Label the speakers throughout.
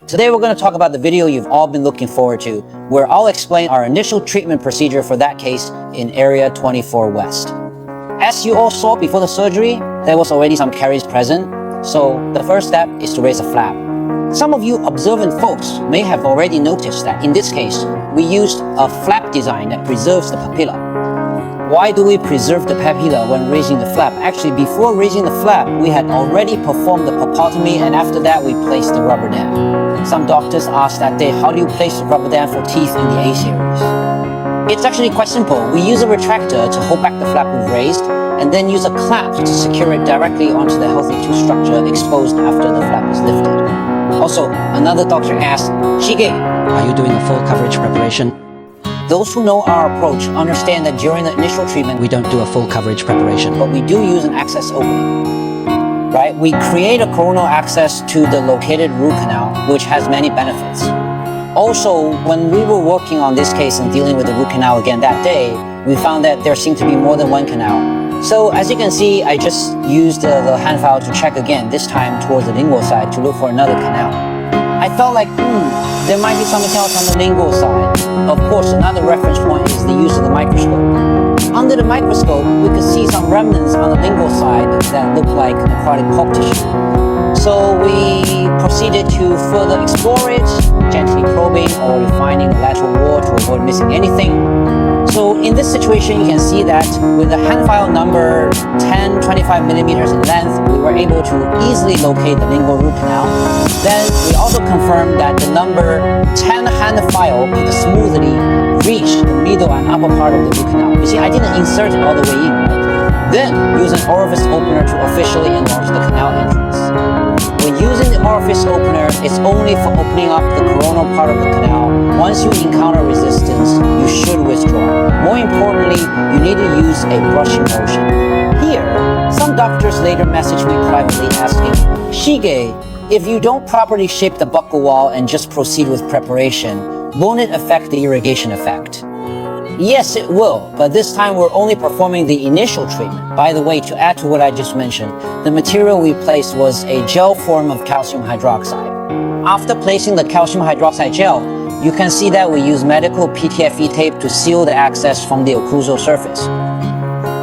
Speaker 1: Today we're going to talk about the video you've all been looking forward to, where I'll explain our initial treatment procedure for that case in Area 24 West. As you all saw before the surgery, there was already some caries present, so the first step is to raise a flap. Some of you observant folks may have already noticed that in this case, we used a flap design that preserves the papilla. Why do we preserve the papilla when raising the flap? Actually, before raising the flap, we had already performed the pulpotomy, and after that, we placed the rubber dam. Some doctors ask that day, how do you place the rubber dam for teeth in the A series? It's actually quite simple. We use a retractor to hold back the flap we've raised, and then use a clamp to secure it directly onto the healthy tooth structure exposed after the flap is lifted. Also, another doctor asked, Shige, are you doing a full coverage preparation? Those who know our approach understand that during the initial treatment, we don't do a full coverage preparation, but we do use an access opening. Right? We create a coronal access to the located root canal, which has many benefits. Also, when we were working on this case and dealing with the root canal again that day, we found that there seemed to be more than one canal. So as you can see, I just used the hand file to check again, this time towards the lingual side to look for another canal. I felt like, there might be something else on the lingual side. Of course, another reference point is the use of the microscope. Under the microscope, we could see some remnants on the lingual side that look like necrotic pulp tissue. So we proceeded to further explore it, gently probing or refining the lateral wall to avoid missing anything. So in this situation, you can see that with the hand file number 10-25 millimeters in length, we were able to easily locate the lingual root canal. Then we also confirmed that the number 10 hand file could smoothly reach the middle and upper part of the root canal. You see, I didn't insert it all the way in, right? Then use an orifice opener to officially enlarge the canal entrance. When using the orifice opener, it's only for opening up the coronal part of the canal. Once you encounter resistance, you should withdraw. More importantly, you need to use a brushing motion. Here, some doctors later messaged me privately asking, Shige, if you don't properly shape the buccal wall and just proceed with preparation, won't it affect the irrigation effect? Yes, it will, but this time we're only performing the initial treatment. By the way, to add to what I just mentioned, the material we placed was a gel form of calcium hydroxide. After placing the calcium hydroxide gel, you can see that we use medical PTFE tape to seal the access from the occlusal surface.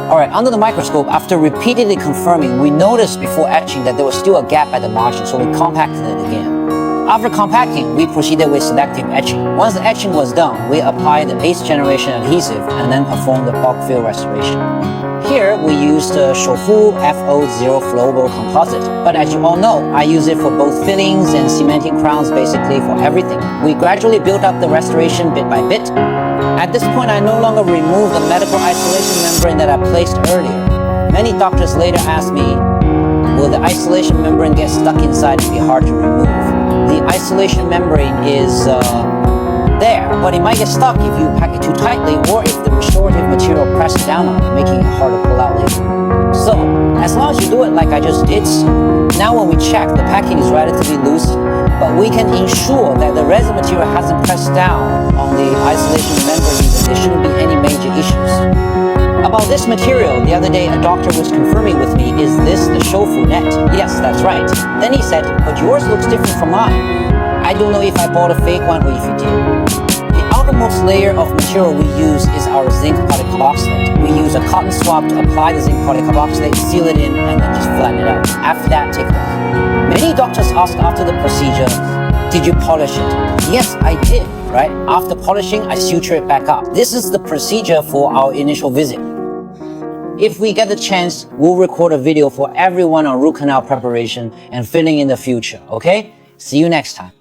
Speaker 1: Alright, under the microscope, after repeatedly confirming, we noticed before etching that there was still a gap at the margin, so we compacted it again. After compacting, we proceeded with selective etching. Once the etching was done, we applied the 8th generation adhesive and then performed the bulk fill restoration. Here, we used the Shofu FO0 flowable composite. But as you all know, I use it for both fillings and cementing crowns, basically for everything. We gradually built up the restoration bit by bit. At this point, I no longer remove the medical isolation membrane that I placed earlier. Many doctors later asked me, will the isolation membrane get stuck inside and be hard to remove? The isolation membrane is there, but it might get stuck if you pack it too tightly or if the restorative material presses down on it, making it hard to pull out later. So, as long as you do it like I just did, now when we check, the packing is relatively loose, but we can ensure that the resin material hasn't pressed down on the isolation membrane and there shouldn't be any major issues. About this material, the other day a doctor was confirming with me, is this the Shofu net? Yes, that's right. Then he said, but yours looks different from mine. I don't know if I bought a fake one or if you did. The outermost layer of material we use is our zinc polycarboxylate. We use a cotton swab to apply the zinc polycarboxylate, seal it in, and then just flatten it out. After that, take it off. Many doctors ask after the procedure, did you polish it? Yes, I did, right? After polishing, I suture it back up. This is the procedure for our initial visit. If we get the chance, we'll record a video for everyone on root canal preparation and filling in the future, okay? See you next time.